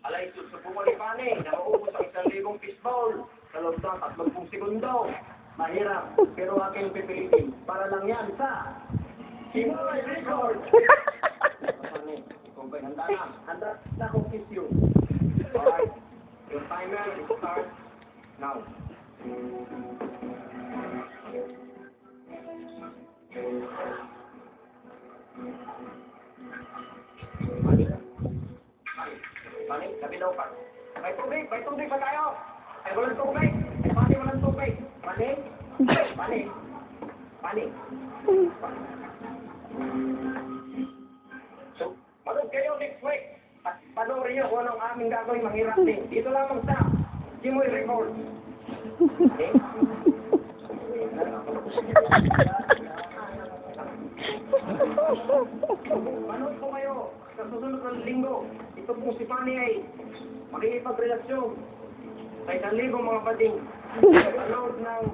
Alay, susubukan ni Pani na maubos ang 1,000 fishbowl sa loob ng 30 segundo. Mahirap, pero aking pipilitin. Para lang yan sa Simoy Record! Pani, ikaw ba'y handa na? Handa na akong kiss you. Alright, your timer starts now. Pani, nabilaw pa. May tubig ba tayo? Ay, walang tubig. Ay, Pani, walang tubig. Pani? Pani? Pani? So, manood kayo next week. At panoorin niyo kung anong aming gagawin manghirap din. Dito lamang sa Simoy Record. Okay? Manood po kayo sa susunod ng linggo. Ito po si Pani ay makikipagrelasyon sa 1,000 mga bading. Manood ng